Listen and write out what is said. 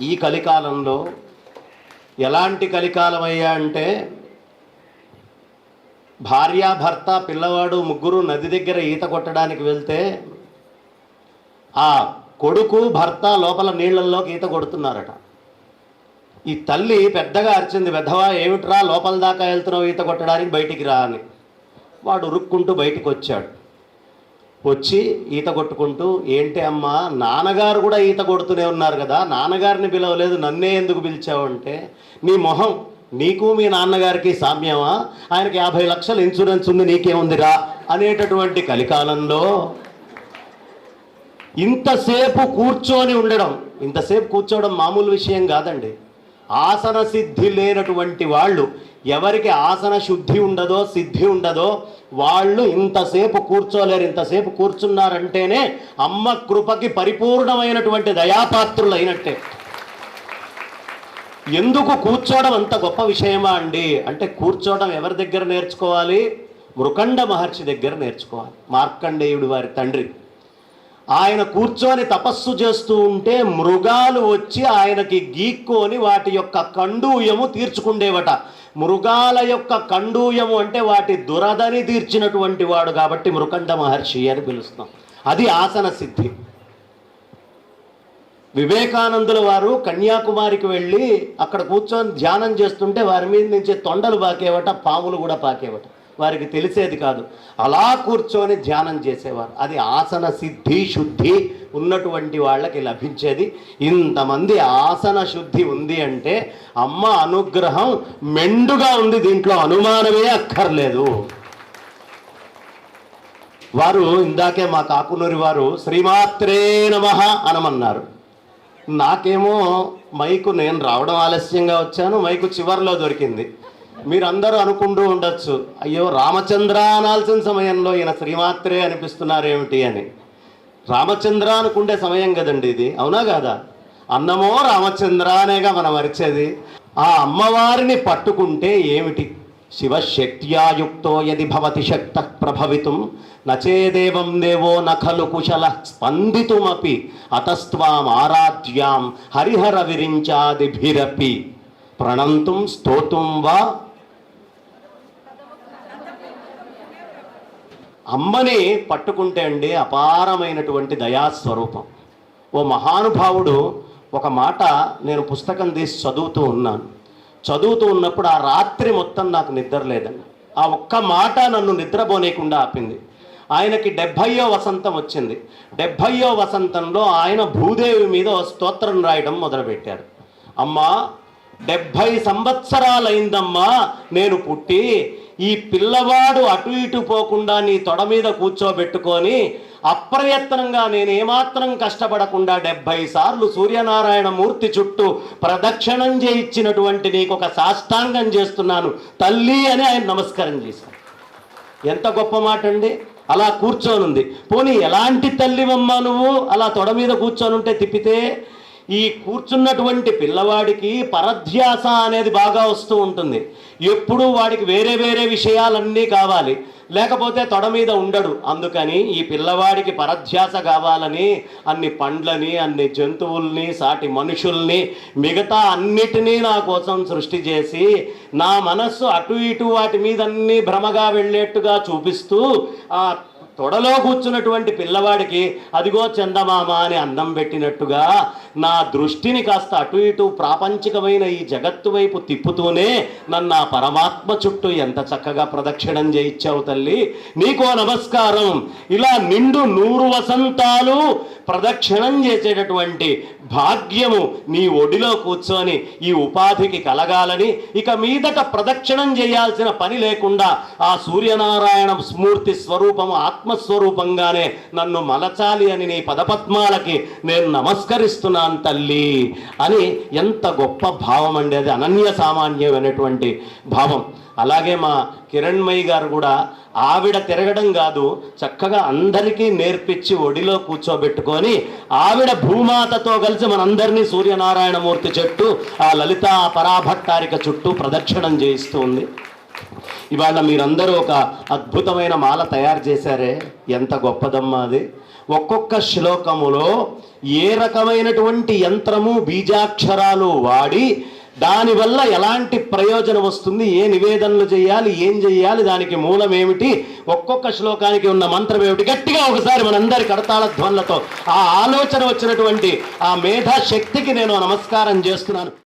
ఈ కలికాలంలో ఎలాంటి కలికాలమయ్యా అంటే భార్యాభర్త పిల్లవాడు ముగ్గురు నది దగ్గర ఈత కొట్టడానికి వెళ్తే ఆ కొడుకు భర్త లోపల నీళ్ళల్లోకి ఈత కొడుతున్నారట. ఈ తల్లి పెద్దగా అరిచింది, వెధవా ఏమిట్రా లోపల దాకా వెళ్తున్నావు ఈత కొట్టడానికి, బయటికి రా అని. వాడు ఉరుక్కుంటూ బయటికి వచ్చాడు. వచ్చి ఈత కొట్టుకుంటూ, ఏంటి అమ్మా నాన్నగారు కూడా ఈత కొడుతూనే ఉన్నారు కదా, నాన్నగారిని పిలవలేదు నన్నే ఎందుకు పిలిచావు అంటే, నీ మొహం నీకు మీ నాన్నగారికి సామ్యమా, ఆయనకి 50 లక్షల ఇన్సూరెన్స్ ఉంది నీకేముందిరా అనేటటువంటి కలికాలంలో ఇంతసేపు కూర్చొని ఉండడం, ఇంతసేపు కూర్చోవడం మామూలు విషయం కాదండి. ఆసన సిద్ధి లేనటువంటి వాళ్ళు, ఎవరికి ఆసన శుద్ధి ఉండదో సిద్ధి ఉండదో వాళ్ళు ఇంతసేపు కూర్చోలేరు. ఇంతసేపు కూర్చున్నారంటేనే అమ్మ కృపకి పరిపూర్ణమైనటువంటి దయాపాత్రులు అయినట్టే. ఎందుకు కూర్చోవడం అంత గొప్ప విషయమా అండి అంటే, కూర్చోవడం ఎవరి దగ్గర నేర్చుకోవాలి? మృకండ మహర్షి దగ్గర నేర్చుకోవాలి. మార్కండేయుడు వారి తండ్రి. ఆయన కూర్చొని తపస్సు చేస్తూ ఉంటే మృగాలు వచ్చి ఆయనకి గీక్కొని వాటి యొక్క కండూయము తీర్చుకుండేవట. మృగాల యొక్క కండూయము అంటే వాటి దురదని తీర్చినటువంటి వాడు కాబట్టి మృకండ మహర్షి అని పిలుస్తాం. అది ఆసన సిద్ధి. వివేకానందుల వారు కన్యాకుమారికి వెళ్ళి అక్కడ కూర్చొని ధ్యానం చేస్తుంటే వారి మీద నుంచి తొండలు పాకేవట, పాములు కూడా పాకేవట. వారికి తెలిసేది కాదు. అలా కూర్చొని ధ్యానం చేసేవారు. అది ఆసన సిద్ధి శుద్ధి ఉన్నటువంటి వాళ్ళకి లభించేది. ఇంతమంది ఆసన శుద్ధి ఉంది అంటే అమ్మ అనుగ్రహం మెండుగా ఉంది, దీంట్లో అనుమానమే అక్కర్లేదు. వారు ఇందాకే మా కాకునూరి వారు శ్రీమాత్రే నమః అనమన్నారు. నాకేమో మైకు, నేను రావడం ఆలస్యంగా వచ్చాను, మైకు చివర్లో దొరికింది. మీరందరూ అనుకుంటూ ఉండొచ్చు, అయ్యో రామచంద్ర అనాల్సిన సమయంలో ఈయన శ్రీమాత్రే అనిపిస్తున్నారేమిటి అని. రామచంద్ర అనుకుంటే సమయం కదండి ఇది, అవునా కాదా? అన్నమో రామచంద్ర అనేగా మనం అరిచేది. ఆ అమ్మవారిని పట్టుకుంటే ఏమిటి? శివశక్త్యాయుక్తో యది భవతి శక్త ప్రభవితుం నచేదేవం దేవో నఖలు కుశల స్పందితుమపి అతస్త్వాం ఆరాధ్యాం హరిహర విరించాదిభిరపి ప్రణంతుం స్తోతుం వా. అమ్మని పట్టుకుంటే అండి అపారమైనటువంటి దయాస్వరూపం. ఓ మహానుభావుడు ఒక మాట, నేను పుస్తకం తీసి చదువుతూ ఉన్నప్పుడు ఆ రాత్రి మొత్తం నాకు నిద్ర లేదండి. ఆ ఒక్క మాట నన్ను నిద్రపోనేకుండా ఆపింది. ఆయనకి 70వ వసంతం వచ్చింది. 70వ వసంతంలో ఆయన భూదేవి మీద స్తోత్రం రాయడం మొదలుపెట్టారు. అమ్మా 70 సంవత్సరాలైందమ్మా నేను పుట్టి, ఈ పిల్లవాడు అటు ఇటు పోకుండా నీ తొడ మీద కూర్చోబెట్టుకొని అప్రయత్నంగా నేను ఏమాత్రం కష్టపడకుండా 70 సార్లు సూర్యనారాయణ మూర్తి చుట్టూ ప్రదక్షిణం చేయించినటువంటి నీకు ఒక సాష్టాంగం చేస్తున్నాను తల్లి అని ఆయన నమస్కారం చేశారు. ఎంత గొప్ప మాట అండి. అలా కూర్చోనుంది. పోనీ ఎలాంటి తల్లివమ్మా నువ్వు, అలా తొడ మీద కూర్చొనుంటే తిప్పితే? ఈ కూర్చున్నటువంటి పిల్లవాడికి పరధ్యాస అనేది బాగా వస్తూ ఉంటుంది. ఎప్పుడూ వాడికి వేరే వేరే విషయాలన్నీ కావాలి, లేకపోతే తొడ మీద ఉండడు. అందుకని ఈ పిల్లవాడికి పరధ్యాస కావాలని అన్ని పండ్లని, అన్ని జంతువుల్ని, సాటి మనుషుల్ని, మిగతా అన్నిటినీ నా కోసం సృష్టి చేసి నా మనస్సు అటు ఇటు వాటి మీద అన్ని భ్రమగా వెళ్ళేట్టుగా చూపిస్తూ ఆ తొడలో కూర్చున్నటువంటి పిల్లవాడికి అదిగో చందమామ అని అన్నం పెట్టినట్టుగా నా దృష్టిని కాస్త అటు ఇటు ప్రాపంచికమైన ఈ జగత్తు వైపు తిప్పుతూనే నన్ను ఆ పరమాత్మ చుట్టూ ఎంత చక్కగా ప్రదక్షిణం చేయించావు తల్లి, నీకో నమస్కారం. ఇలా నిండు 100 వసంతాలు ప్రదక్షిణం చేసేటటువంటి భాగ్యము నీ ఒడిలో కూర్చొని ఈ ఉపాధికి కలగాలని, ఇక మీదట ప్రదక్షిణం చేయాల్సిన పని లేకుండా ఆ సూర్యనారాయణ స్మూర్తి స్వరూపము ఆత్మస్వరూపంగానే నన్ను మలచాలి అని నీ పదపద్మాలకి నేను నమస్కరిస్తున్నాను తల్లి అని ఎంత గొప్ప భావం అండి. అది అనన్య సామాన్యమైనటువంటి భావం. అలాగే మా కిరణ్మయి గారు కూడా ఆవిడ తిరగడం కాదు, చక్కగా అందరికీ నేర్పించి ఒడిలో కూర్చోబెట్టుకొని ఆవిడ భూమాతతో కలిసి మనందరినీ సూర్యనారాయణమూర్తి చుట్టూ, ఆ లలితా పరాభట్టారిక చుట్టూ ప్రదక్షిణం చేయిస్తూ ఉంది. ఇవాళ మీరందరూ ఒక అద్భుతమైన మాల తయారు చేశారే, ఎంత గొప్పదమ్మా అది. ఒక్కొక్క శ్లోకములో ఏ రకమైనటువంటి యంత్రము బీజాక్షరాలు వాడి దానివల్ల ఎలాంటి ప్రయోజనం వస్తుంది, ఏ నివేదనలు చేయాలి, ఏం చేయాలి, దానికి మూలం ఏమిటి, ఒక్కొక్క శ్లోకానికి ఉన్న మంత్రం ఏమిటి, గట్టిగా ఒకసారి మనందరి కరతాళ ధ్వనులతో ఆ ఆలోచన వచ్చినటువంటి ఆ మేధాశక్తికి నేను నమస్కారం చేస్తున్నాను.